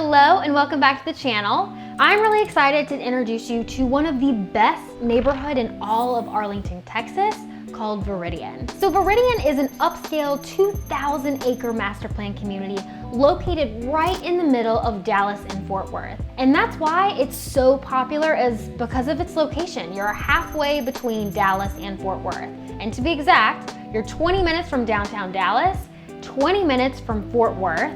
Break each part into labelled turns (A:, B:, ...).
A: Hello and welcome back to the channel. I'm really excited to introduce you to one of the best neighborhood in all of Arlington, Texas, called Viridian. So Viridian is an upscale 2,000 acre master plan community located right in the middle of Dallas and Fort Worth. And that's why it's so popular, is because of its location. You're halfway between Dallas and Fort Worth. And to be exact, you're 20 minutes from downtown Dallas, 20 minutes from Fort Worth,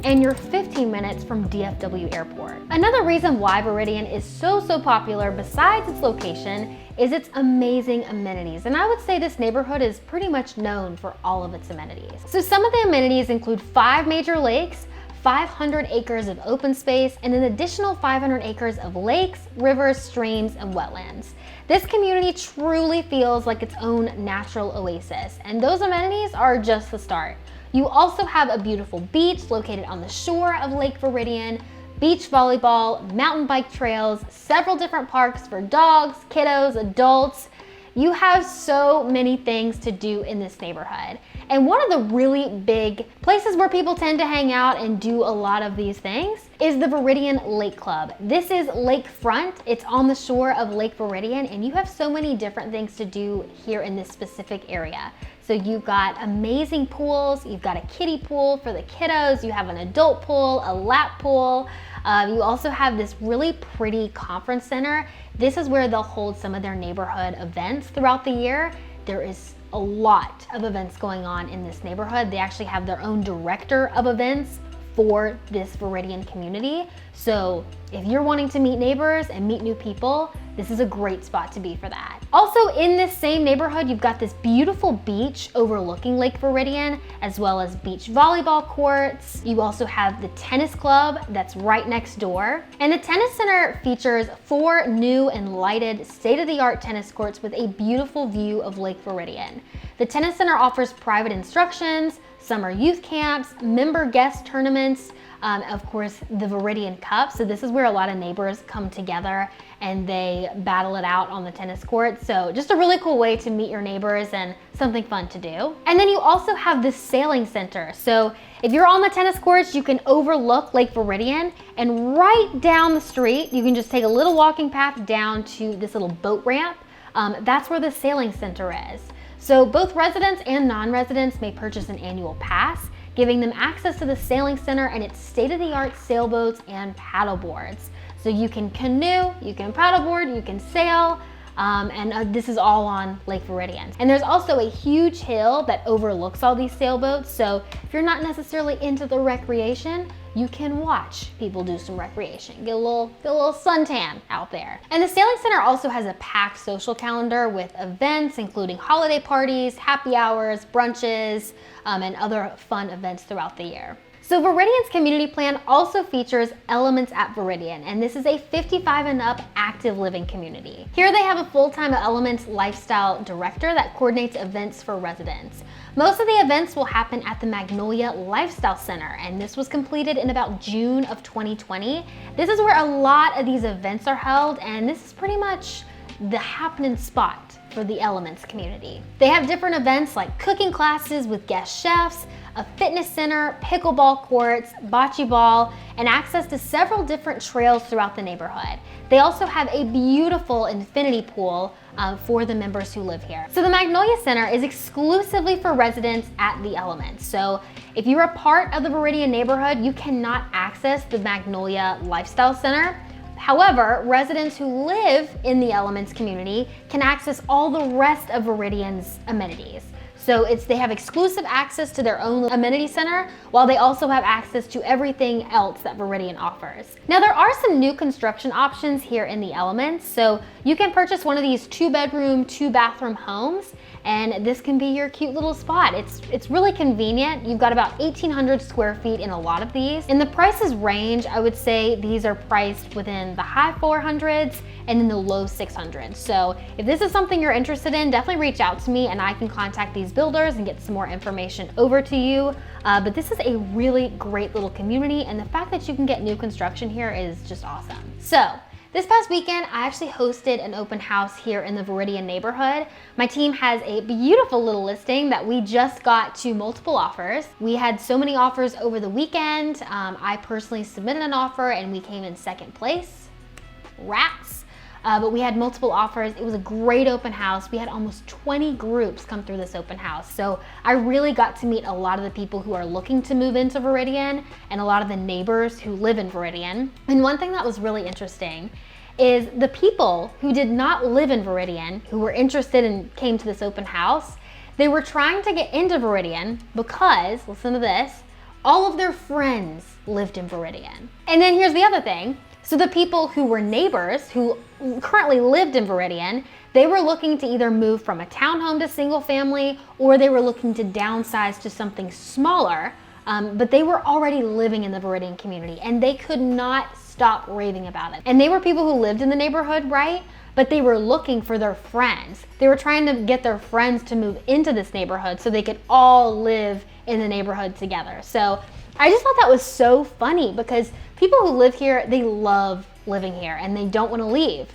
A: and you're 15 minutes from DFW Airport. Another reason why Viridian is so popular, besides its location, is its amazing amenities. And I would say this neighborhood is pretty much known for all of its amenities. So some of the amenities include 5 major lakes, 500 acres of open space, and an additional 500 acres of lakes, rivers, streams, and wetlands. This community truly feels like its own natural oasis, and those amenities are just the start. You also have a beautiful beach located on the shore of Lake Viridian, beach volleyball, mountain bike trails, several different parks for dogs, kiddos, adults. You have so many things to do in this neighborhood. And one of the really big places where people tend to hang out and do a lot of these things is the Viridian Lake Club. This is lakefront. It's on the shore of Lake Viridian, and you have so many different things to do here in this specific area. So you've got amazing pools, you've got a kiddie pool for the kiddos, you have an adult pool, a lap pool. You also have this really pretty conference center. This is where they'll hold some of their neighborhood events throughout the year. There is a lot of events going on in this neighborhood. They actually have their own director of events for this Viridian community. So if you're wanting to meet neighbors and meet new people, this is a great spot to be for that. Also in this same neighborhood, you've got this beautiful beach overlooking Lake Viridian, as well as beach volleyball courts. You also have the tennis club that's right next door. And the tennis center features 4 new and lighted state-of-the-art tennis courts with a beautiful view of Lake Viridian. The tennis center offers private instructions, summer youth camps, member guest tournaments, of course, the Viridian Cup. So this is where a lot of neighbors come together and they battle it out on the tennis court. So just a really cool way to meet your neighbors and something fun to do. And then you also have this sailing center. So if you're on the tennis courts, you can overlook Lake Viridian, and right down the street, you can just take a little walking path down to this little boat ramp. That's where the sailing center is. So both residents and non-residents may purchase an annual pass, giving them access to the sailing center and its state-of-the-art sailboats and paddle boards. So you can canoe, you can paddleboard, you can sail, and this is all on Lake Viridian. And there's also a huge hill that overlooks all these sailboats, so if you're not necessarily into the recreation, you can watch people do some recreation. Get a little suntan out there. And the Sailing Center also has a packed social calendar with events including holiday parties, happy hours, brunches, and other fun events throughout the year. So Viridian's community plan also features Elements at Viridian, and this is a 55 and up active living community. Here they have a full-time Elements lifestyle director that coordinates events for residents. Most of the events will happen at the Magnolia Lifestyle Center, and this was completed in about June of 2020. This is where a lot of these events are held, and this is pretty much the happening spot for the Elements community. They have different events like cooking classes with guest chefs, a fitness center, pickleball courts, bocce ball, and access to several different trails throughout the neighborhood. They also have a beautiful infinity pool for the members who live here. So the Magnolia Center is exclusively for residents at the Elements. So if you're a part of the Viridian neighborhood, you cannot access the Magnolia Lifestyle Center. However, residents who live in the Elements community can access all the rest of Viridian's amenities. So they have exclusive access to their own amenity center, while they also have access to everything else that Viridian offers. Now there are some new construction options here in the Elements. So you can purchase one of these 2-bedroom, 2-bathroom homes, and this can be your cute little spot. It's really convenient. You've got about 1,800 square feet in a lot of these. And the prices range, I would say these are priced within the high 400s and in the low 600s. So if this is something you're interested in, definitely reach out to me and I can contact these builders and get some more information over to you. But this is a really great little community, and the fact that you can get new construction here is just awesome. So This past weekend, I actually hosted an open house here in the Viridian neighborhood. My team has a beautiful little listing that we just got to multiple offers. We had so many offers over the weekend. I personally submitted an offer and we came in second place. Rats. But we had multiple offers. It was a great open house. We had almost 20 groups come through this open house. So I really got to meet a lot of the people who are looking to move into Viridian and a lot of the neighbors who live in Viridian. And one thing that was really interesting is the people who did not live in Viridian, who were interested and came to this open house, they were trying to get into Viridian because, listen to this, all of their friends lived in Viridian. And then here's the other thing. So the people who were neighbors, who currently lived in Viridian, they were looking to either move from a townhome to single family, or they were looking to downsize to something smaller, but they were already living in the Viridian community and they could not stop raving about it. And they were people who lived in the neighborhood, right? But they were looking for their friends. They were trying to get their friends to move into this neighborhood so they could all live in the neighborhood together. So I just thought that was so funny because people who live here, they love living here and they don't want to leave.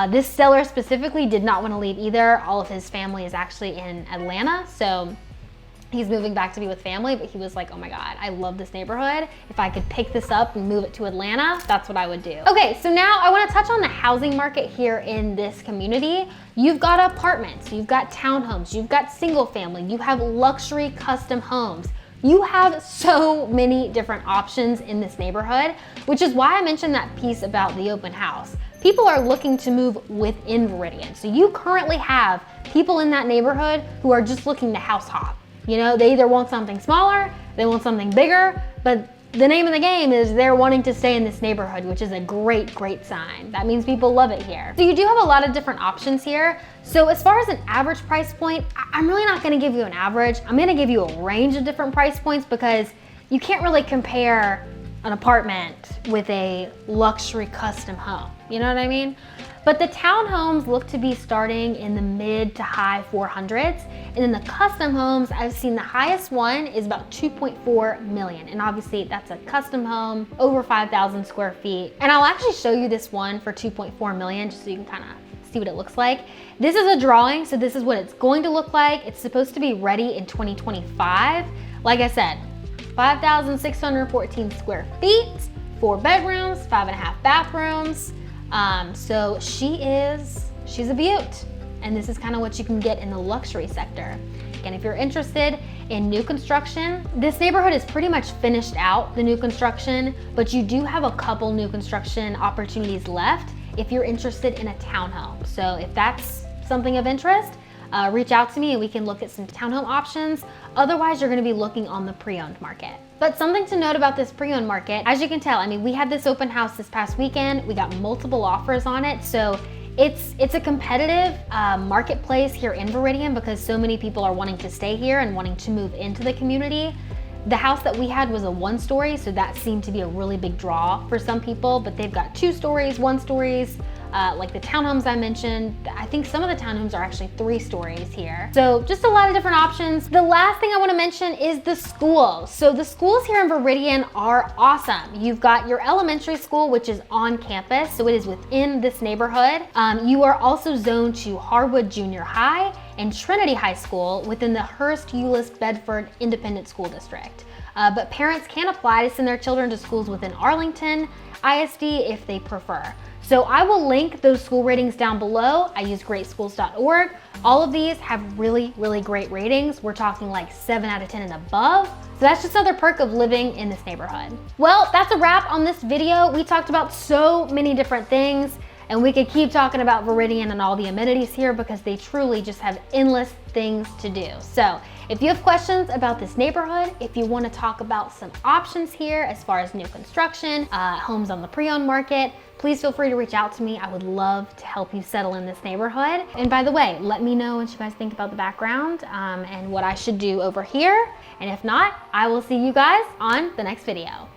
A: This seller specifically did not want to leave either. All of his family is actually in Atlanta, so he's moving back to be with family, but he was like, oh my God, I love this neighborhood. If I could pick this up and move it to Atlanta, that's what I would do. Okay, so now I want to touch on the housing market here in this community. You've got apartments, you've got townhomes, you've got single family, you have luxury custom homes. You have so many different options in this neighborhood, which is why I mentioned that piece about the open house. People are looking to move within Viridian. So you currently have people in that neighborhood who are just looking to house hop. You know, they either want something smaller, they want something bigger, but the name of the game is they're wanting to stay in this neighborhood, which is a great, great sign. That means people love it here. So you do have a lot of different options here. So as far as an average price point, I'm really not gonna give you an average. I'm gonna give you a range of different price points because you can't really compare an apartment with a luxury custom home. You know what I mean? But the townhomes look to be starting in the mid to high 400s. And then the custom homes, I've seen the highest one is about 2.4 million. And obviously that's a custom home, over 5,000 square feet. And I'll actually show you this one for 2.4 million, just so you can kind of see what it looks like. This is a drawing, so this is what it's going to look like. It's supposed to be ready in 2025. Like I said, 5,614 square feet, 4 bedrooms, 5.5 bathrooms. So she's a beaut. And this is kind of what you can get in the luxury sector. Again, if you're interested in new construction, this neighborhood is pretty much finished out, the new construction, but you do have a couple new construction opportunities left if you're interested in a townhome. So if that's something of interest, reach out to me and we can look at some townhome options. Otherwise, you're gonna be looking on the pre-owned market. But something to note about this pre-owned market, as you can tell, I mean, we had this open house this past weekend. We got multiple offers on it. So it's a competitive marketplace here in Viridian because so many people are wanting to stay here and wanting to move into the community. The house that we had was a 1-story, so that seemed to be a really big draw for some people, but they've got 2 stories, 1 stories, like the townhomes I mentioned. I think some of the townhomes are actually 3 stories here. So just a lot of different options. The last thing I want to mention is the schools. So the schools here in Viridian are awesome. You've got your elementary school, which is on campus, so it is within this neighborhood. You are also zoned to Harwood Junior High and Trinity High School within the Hearst-Euless Bedford Independent School District. But parents can apply to send their children to schools within Arlington ISD if they prefer. So I will link those school ratings down below. I use greatschools.org. All of these have really, really great ratings. We're talking like 7 out of 10 and above. So that's just another perk of living in this neighborhood. Well, that's a wrap on this video. We talked about so many different things. And we could keep talking about Viridian and all the amenities here because they truly just have endless things to do. So if you have questions about this neighborhood, if you want to talk about some options here as far as new construction, homes on the pre-owned market, please feel free to reach out to me. I would love to help you settle in this neighborhood. And by the way, let me know what you guys think about the background and what I should do over here. And if not, I will see you guys on the next video.